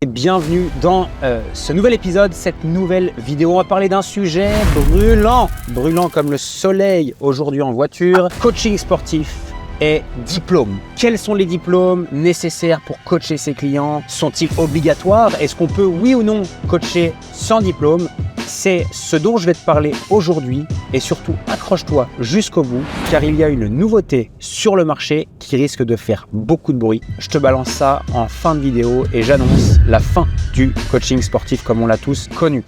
Bienvenue dans ce nouvel épisode, cette nouvelle vidéo. On va parler d'un sujet brûlant comme le soleil aujourd'hui en voiture, coaching sportif et diplôme. Quels sont les diplômes nécessaires pour coacher ses clients? Sont-ils obligatoires? Est-ce qu'on peut, oui ou non, coacher sans diplôme? C'est ce dont je vais te parler aujourd'hui et surtout accroche-toi jusqu'au bout car il y a une nouveauté sur le marché qui risque de faire beaucoup de bruit. Je te balance ça en fin de vidéo et j'annonce la fin du coaching sportif comme on l'a tous connu.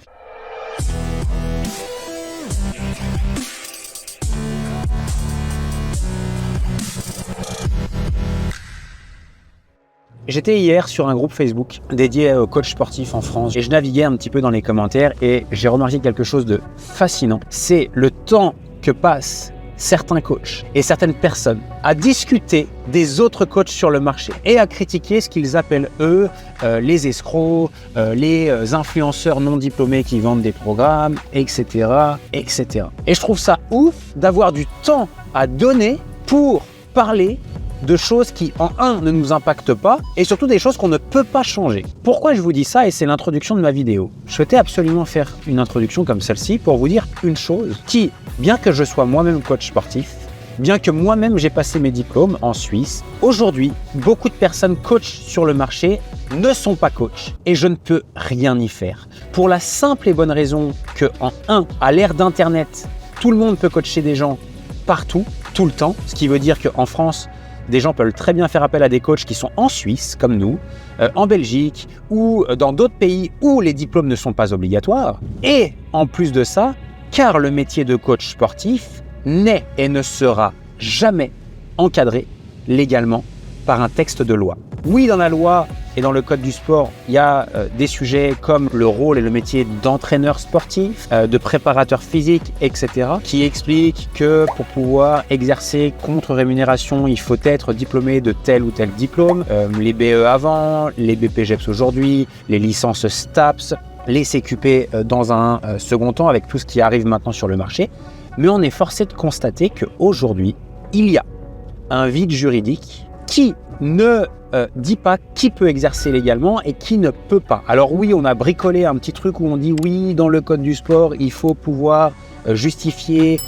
J'étais hier sur un groupe Facebook dédié aux coachs sportifs en France et je naviguais un petit peu dans les commentaires et j'ai remarqué quelque chose de fascinant. C'est le temps que passent certains coachs et certaines personnes à discuter des autres coachs sur le marché et à critiquer ce qu'ils appellent eux les escrocs, les influenceurs non diplômés qui vendent des programmes, etc., etc. Et je trouve ça ouf d'avoir du temps à donner pour parler de choses qui, en un, ne nous impactent pas et surtout des choses qu'on ne peut pas changer. Pourquoi je vous dis ça? Et c'est l'introduction de ma vidéo. Je souhaitais absolument faire une introduction comme celle-ci pour vous dire une chose qui, bien que je sois moi-même coach sportif, bien que moi-même j'ai passé mes diplômes en Suisse, aujourd'hui, beaucoup de personnes coachs sur le marché ne sont pas coachs et je ne peux rien y faire. Pour la simple et bonne raison que, en un, à l'ère d'Internet, tout le monde peut coacher des gens partout, tout le temps, ce qui veut dire qu'en France, des gens peuvent très bien faire appel à des coachs qui sont en Suisse, comme nous, en Belgique ou dans d'autres pays où les diplômes ne sont pas obligatoires. Et en plus de ça, car le métier de coach sportif n'est et ne sera jamais encadré légalement par un texte de loi. Oui, dans la loi et dans le code du sport, il y a des sujets comme le rôle et le métier d'entraîneur sportif, de préparateur physique, etc., qui expliquent que pour pouvoir exercer contre rémunération, il faut être diplômé de tel ou tel diplôme, les BE avant, les BPGEPS aujourd'hui, les licences STAPS, les CQP dans un second temps avec tout ce qui arrive maintenant sur le marché. Mais on est forcé de constater qu'aujourd'hui, il y a un vide juridique qui ne dit pas qui peut exercer légalement et qui ne peut pas. Alors oui, on a bricolé un petit truc où on dit oui, dans le code du sport, il faut pouvoir justifier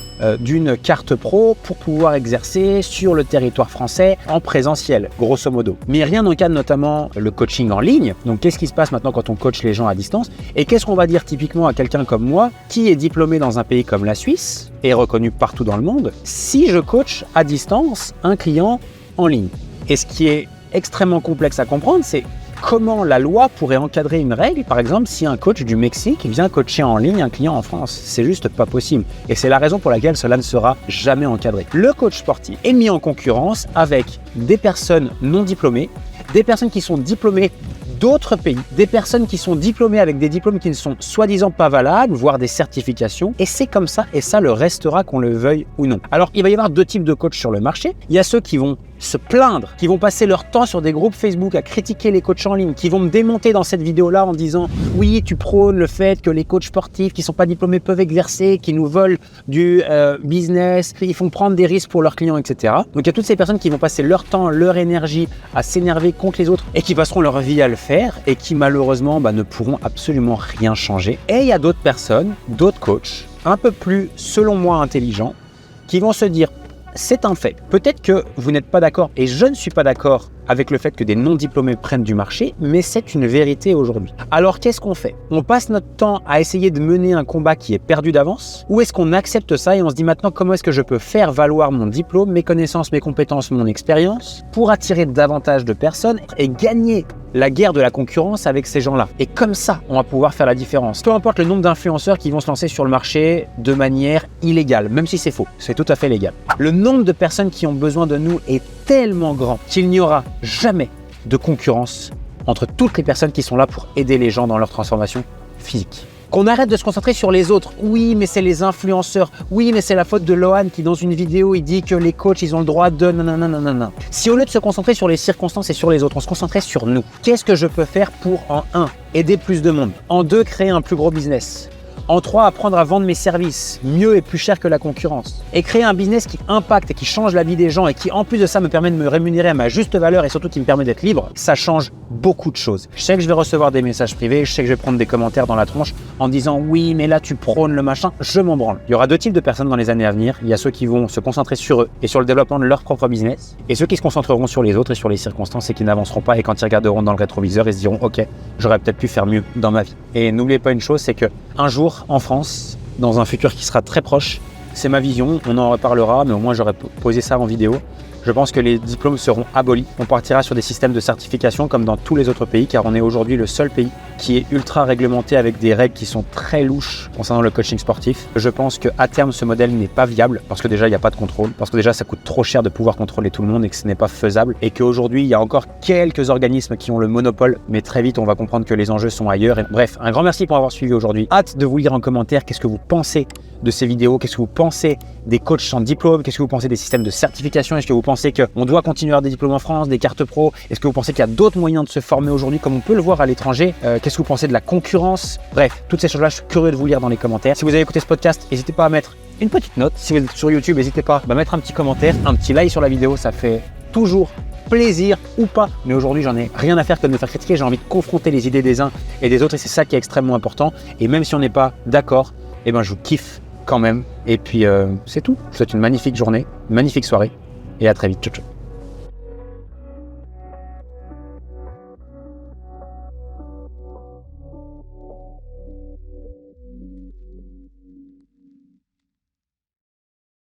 d'une carte pro pour pouvoir exercer sur le territoire français en présentiel, grosso modo. Mais rien n'encadre notamment le coaching en ligne. Donc qu'est-ce qui se passe maintenant quand on coach les gens à distance? Et qu'est-ce qu'on va dire typiquement à quelqu'un comme moi qui est diplômé dans un pays comme la Suisse et reconnu partout dans le monde si je coach à distance un client en ligne? Et ce qui est extrêmement complexe à comprendre, c'est comment la loi pourrait encadrer une règle, par exemple, si un coach du Mexique vient coacher en ligne un client en France. C'est juste pas possible. Et c'est la raison pour laquelle cela ne sera jamais encadré. Le coach sportif est mis en concurrence avec des personnes non diplômées, des personnes qui sont diplômées d'autres pays, des personnes qui sont diplômées avec des diplômes qui ne sont soi-disant pas valables, voire des certifications. Et c'est comme ça, et ça le restera qu'on le veuille ou non. Alors, il va y avoir deux types de coachs sur le marché. Il y a ceux qui vont se plaindre, qui vont passer leur temps sur des groupes Facebook à critiquer les coachs en ligne, qui vont me démonter dans cette vidéo-là en disant « Oui, tu prônes le fait que les coachs sportifs qui ne sont pas diplômés peuvent exercer, qui nous volent du business, ils font prendre des risques pour leurs clients, etc. » Donc, il y a toutes ces personnes qui vont passer leur temps, leur énergie à s'énerver contre les autres et qui passeront leur vie à le faire et qui malheureusement ne pourront absolument rien changer. Et il y a d'autres personnes, d'autres coachs, un peu plus, selon moi, intelligents, qui vont se dire c'est un fait. Peut-être que vous n'êtes pas d'accord, et je ne suis pas d'accord avec le fait que des non-diplômés prennent du marché, mais c'est une vérité aujourd'hui. Alors qu'est-ce qu'on fait? On passe notre temps à essayer de mener un combat qui est perdu d'avance? Ou est-ce qu'on accepte ça et on se dit maintenant comment est-ce que je peux faire valoir mon diplôme, mes connaissances, mes compétences, mon expérience pour attirer davantage de personnes et gagner la guerre de la concurrence avec ces gens-là. Et comme ça, on va pouvoir faire la différence. Peu importe le nombre d'influenceurs qui vont se lancer sur le marché de manière illégale, même si c'est faux, c'est tout à fait légal. Le nombre de personnes qui ont besoin de nous est tellement grand qu'il n'y aura jamais de concurrence entre toutes les personnes qui sont là pour aider les gens dans leur transformation physique. Qu'on arrête de se concentrer sur les autres. Oui, mais c'est les influenceurs. Oui, mais c'est la faute de Lohan qui, dans une vidéo, il dit que les coachs, ils ont le droit de nanana. Si au lieu de se concentrer sur les circonstances et sur les autres, on se concentrait sur nous, qu'est-ce que je peux faire pour, en un, aider plus de monde, en deux, créer un plus gros business, En 3, apprendre à vendre mes services mieux et plus cher que la concurrence. Et créer un business qui impacte et qui change la vie des gens et qui en plus de ça me permet de me rémunérer à ma juste valeur et surtout qui me permet d'être libre, ça change beaucoup de choses. Je sais que je vais recevoir des messages privés, je sais que je vais prendre des commentaires dans la tronche en disant oui mais là tu prônes le machin, je m'en branle. Il y aura deux types de personnes dans les années à venir. Il y a ceux qui vont se concentrer sur eux et sur le développement de leur propre business et ceux qui se concentreront sur les autres et sur les circonstances et qui n'avanceront pas et quand ils regarderont dans le rétroviseur ils se diront ok, j'aurais peut-être pu faire mieux dans ma vie. Et n'oubliez pas une chose, c'est que un jour en France, dans un futur qui sera très proche, c'est ma vision, on en reparlera, mais au moins j'aurais posé ça en vidéo. Je pense que les diplômes seront abolis. On partira sur des systèmes de certification comme dans tous les autres pays, car on est aujourd'hui le seul pays qui est ultra réglementé avec des règles qui sont très louches concernant le coaching sportif. Je pense qu'à terme, ce modèle n'est pas viable parce que déjà, il n'y a pas de contrôle, parce que déjà, ça coûte trop cher de pouvoir contrôler tout le monde et que ce n'est pas faisable. Et qu'aujourd'hui, il y a encore quelques organismes qui ont le monopole, mais très vite, on va comprendre que les enjeux sont ailleurs. Et bref, un grand merci pour avoir suivi aujourd'hui. Hâte de vous lire en commentaire qu'est-ce que vous pensez de ces vidéos, qu'est-ce que vous pensez des coachs sans diplôme, qu'est-ce que vous pensez des systèmes de certification, est-ce que vous pensez qu'on doit continuer à avoir des diplômes en France, des cartes pro, est-ce que vous pensez qu'il y a d'autres moyens de se former aujourd'hui comme on peut le voir à l'étranger, qu'est-ce que vous pensez de la concurrence, bref, toutes ces choses-là, je suis curieux de vous lire dans les commentaires. Si vous avez écouté ce podcast, n'hésitez pas à mettre une petite note, si vous êtes sur YouTube, n'hésitez pas à mettre un petit commentaire, un petit like sur la vidéo, ça fait toujours plaisir ou pas, mais aujourd'hui j'en ai rien à faire que de me faire critiquer, j'ai envie de confronter les idées des uns et des autres et c'est ça qui est extrêmement important et même si on n'est pas d'accord, eh ben je vous kiffe quand même et puis c'est tout. Je vous souhaite une magnifique journée, une magnifique soirée et à très vite. Ciao, ciao.